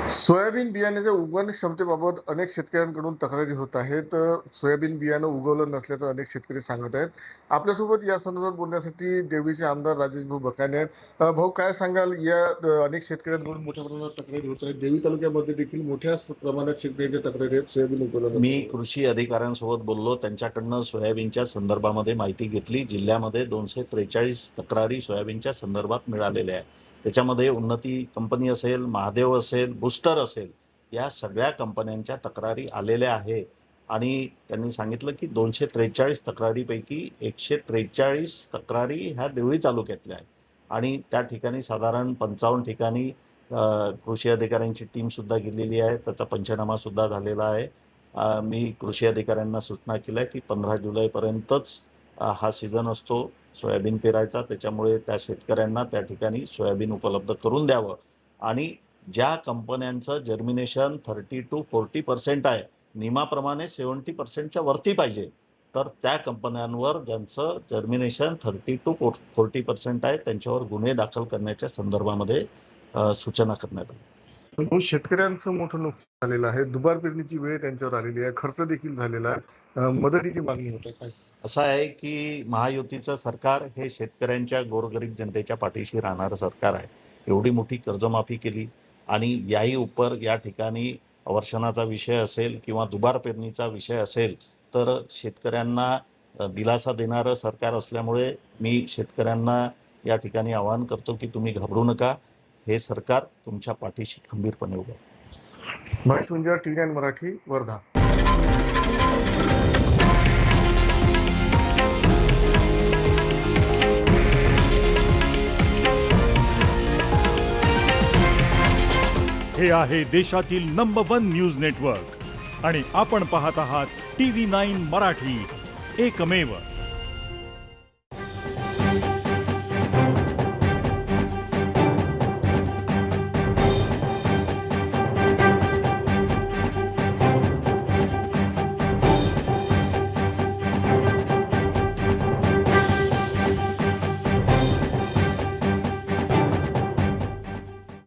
Soybean बियाण्याच्या उगवण क्षमतेबाबत अनेक शेतकऱ्यांकडून तक्रारी होत आहेत. सोयाबीन बियाणं उगवलं नसल्याचं अनेक शेतकरी सांगत आहेत. आपल्यासोबत या संदर्भात बोलण्यासाठी देवळीचे आमदार राजेश भाऊ बकाने आहेत. भाऊ, काय सांगाल? अनेक शेतकऱ्यांकडून मोठ्या प्रमाणात तक्रारी होत आहेत. देवी तालुक्यामध्ये देखील मोठ्या प्रमाणात शेतकऱ्यांच्या तक्रारी आहेत सोयाबीन उगवलं मी नसल्याचं. कृषी अधिकाऱ्यांसोबत बोललो, त्यांच्याकडनं सोयाबीनच्या संदर्भामध्ये माहिती घेतली. जिल्ह्यामध्ये 243 तक्रारी सोयाबीनच्या संदर्भात मिळालेल्या आहेत. त्याच्यामध्ये उन्नती कंपनी असेल, महादेव असेल, बूस्टर असेल, या सगळ्या कंपन्यांच्या तक्रारी आलेल्या आहेत. आणि त्यांनी सांगितलं की 243 तक्रारीपैकी 143 तक्रारी ह्या देवळी तालुक्यातल्या आहेत. आणि त्या ठिकाणी साधारण 55 ठिकाणी कृषी अधिकाऱ्यांची टीमसुद्धा गेलेली आहे. त्याचा पंचनामासुद्धा झालेला आहे. मी कृषी अधिकाऱ्यांना सूचना केल्या की 15 जुलैपर्यंतच हा सीझन असतो सोयाबीन पेरायचा. त्याच्यामुळे त्या शेतकऱ्यांना त्या ठिकाणी सोयाबीन उपलब्ध करून द्यावं. आणि ज्या कंपन्यांचं जर्मिनेशन 30 to 40% आहे, नियमाप्रमाणे 70% वरती पाहिजे, तर त्या कंपन्यांवर ज्यांचं जर्मिनेशन 30 to 40% आहे त्यांच्यावर गुन्हे दाखल करण्याच्या संदर्भामध्ये सूचना करण्यात आली. भाऊ, शेतकऱ्यांचं मोठं नुकसान झालेलं आहे. दुबार पेरणीची वेळ त्यांच्यावर आलेली आहे. खर्च देखील झालेला आहे. मदतीची मागणी होत आहे. काय? असं आहे की महायुतीचं सरकार हे शेतकऱ्यांच्या गोरगरीब जनतेच्या पाठीशी राहणारं सरकार आहे. एवढी मोठी कर्जमाफी केली आणि याही उपर या ठिकाणी वर्षणाचा विषय असेल किंवा दुबार पेरणीचा विषय असेल, तर शेतकऱ्यांना दिलासा देणारं सरकार असल्यामुळे मी शेतकऱ्यांना या ठिकाणी आवाहन करतो की तुम्ही घाबरू नका. हे सरकार तुमच्या पाठीशी खंबीरपणे उभं आहे. महेश मुंजाळ, टी9 मराठी, वर्धा. हे आहे देशातील नंबर 1 न्यूज नेटवर्क आणि आपण पाहत आहात TV9 मराठी, एकमेव.